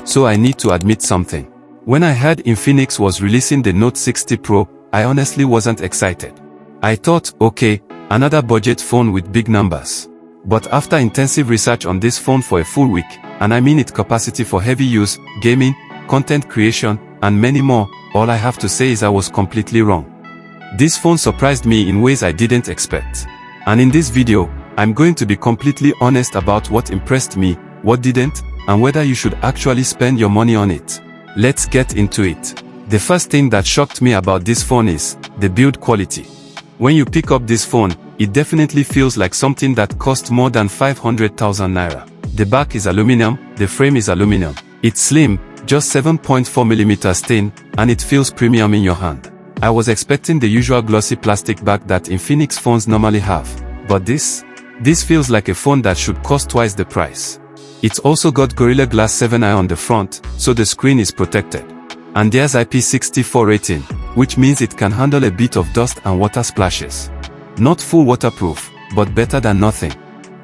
So I need to admit something. When I heard Infinix was releasing the Note 60 Pro, I honestly wasn't excited. I thought, okay, another budget phone with big numbers. But after intensive research on this phone for a full week, and I mean its capacity for heavy use, gaming, content creation, and many more, all I have to say is I was completely wrong. This phone surprised me in ways I didn't expect. And in this video, I'm going to be completely honest about what impressed me, what didn't, and whether you should actually spend your money on it. Let's get into it. The first thing that shocked me about this phone is the build quality. When you pick up this phone, it definitely feels like something that cost more than 500,000 naira. The back is aluminum, the frame is aluminum. It's slim, just 7.4mm thin, and it feels premium in your hand. I was expecting the usual glossy plastic back that Infinix phones normally have. But this feels like a phone that should cost twice the price. It's also got Gorilla Glass 7i on the front, so the screen is protected. And there's IP64 rating, which means it can handle a bit of dust and water splashes. Not full waterproof, but better than nothing.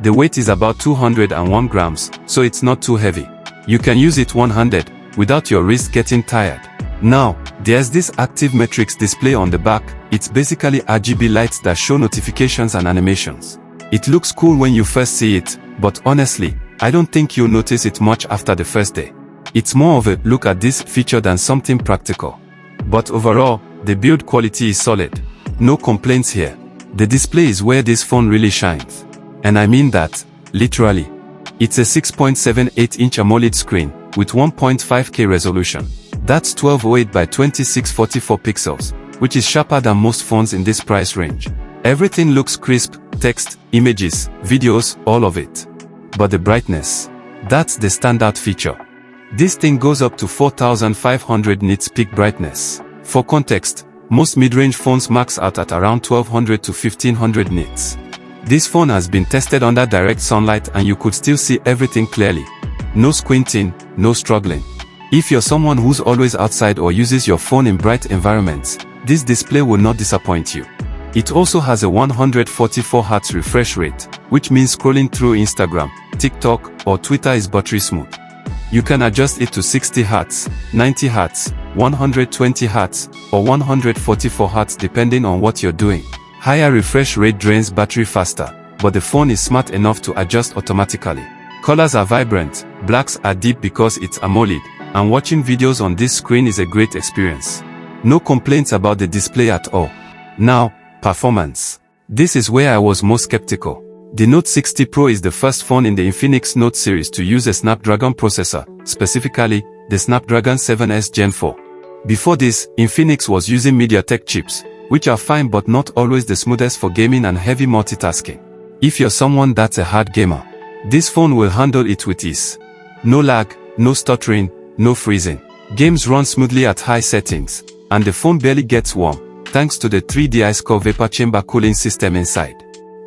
The weight is about 201 grams, so it's not too heavy. You can use it one-handed, without your wrist getting tired. Now, there's this active matrix display on the back. It's basically RGB lights that show notifications and animations. It looks cool when you first see it, but honestly, I don't think you'll notice it much after the first day. It's more of a look at this feature than something practical. But overall, the build quality is solid. No complaints here. The display is where this phone really shines. And I mean that, literally. It's a 6.78-inch AMOLED screen, with 1.5K resolution. That's 1208 by 2644 pixels, which is sharper than most phones in this price range. Everything looks crisp, text, images, videos, all of it. But the brightness, that's the standout feature. This thing goes up to 4500 nits peak brightness. For context, most mid-range phones max out at around 1200 to 1500 nits. This phone has been tested under direct sunlight and you could still see everything clearly. No squinting, no struggling. If you're someone who's always outside or uses your phone in bright environments, this display will not disappoint you. It also has a 144Hz refresh rate, which means scrolling through Instagram, TikTok, or Twitter is buttery smooth. You can adjust it to 60Hz, 90Hz, 120Hz, or 144Hz depending on what you're doing. Higher refresh rate drains battery faster, but the phone is smart enough to adjust automatically. Colors are vibrant, blacks are deep because it's AMOLED, and watching videos on this screen is a great experience. No complaints about the display at all. Now, performance. This is where I was most skeptical. The Note 60 Pro is the first phone in the Infinix Note series to use a Snapdragon processor, specifically, the Snapdragon 7S Gen 4. Before this, Infinix was using MediaTek chips, which are fine but not always the smoothest for gaming and heavy multitasking. If you're someone that's a hard gamer, this phone will handle it with ease. No lag, no stuttering, no freezing. Games run smoothly at high settings, and the phone barely gets warm, thanks to the 3D Ice Core vapor chamber cooling system inside.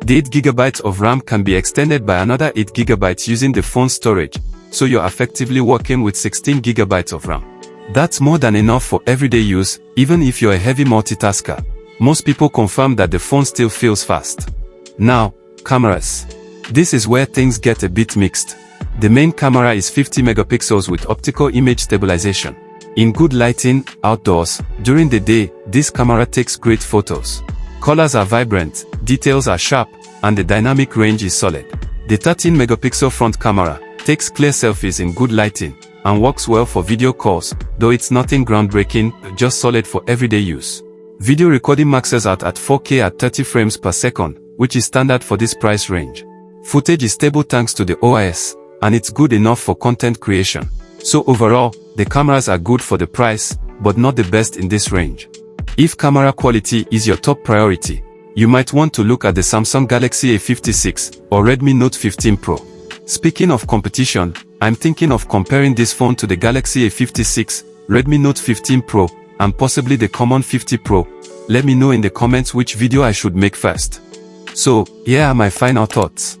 The 8GB of RAM can be extended by another 8GB using the phone's storage, so you're effectively working with 16GB of RAM. That's more than enough for everyday use, even if you're a heavy multitasker. Most people confirm that the phone still feels fast. Now, cameras. This is where things get a bit mixed. The main camera is 50 megapixels with optical image stabilization. In good lighting, outdoors, during the day, this camera takes great photos. Colors are vibrant, details are sharp, and the dynamic range is solid. The 13 megapixel front camera takes clear selfies in good lighting, and works well for video calls, though it's nothing groundbreaking, just solid for everyday use. Video recording maxes out at 4K at 30 frames per second, which is standard for this price range. Footage is stable thanks to the OIS, and it's good enough for content creation. So overall, the cameras are good for the price, but not the best in this range. If camera quality is your top priority, you might want to look at the Samsung Galaxy A56 or Redmi Note 15 Pro. Speaking of competition, I'm thinking of comparing this phone to the Galaxy A56, Redmi Note 15 Pro, and possibly the common 50 Pro. Let me know in the comments which video I should make first. So, here are my final thoughts.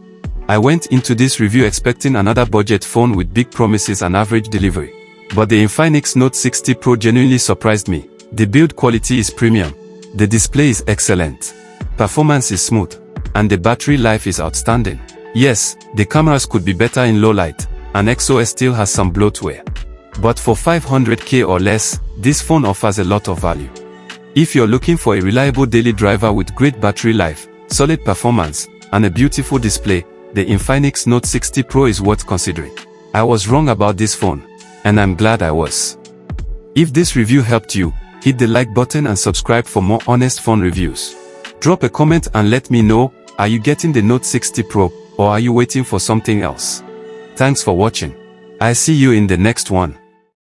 I went into this review expecting another budget phone with big promises and average delivery. But the Infinix Note 60 Pro genuinely surprised me. The build quality is premium. The display is excellent. Performance is smooth. And the battery life is outstanding. Yes, the cameras could be better in low light, and XOS still has some bloatware. But for 500k or less, this phone offers a lot of value. If you're looking for a reliable daily driver with great battery life, solid performance, and a beautiful display, the Infinix Note 60 Pro is worth considering. I was wrong about this phone, and I'm glad I was. If this review helped you, hit the like button and subscribe for more honest phone reviews. Drop a comment and let me know, are you getting the Note 60 Pro, or are you waiting for something else? Thanks for watching. I'll see you in the next one.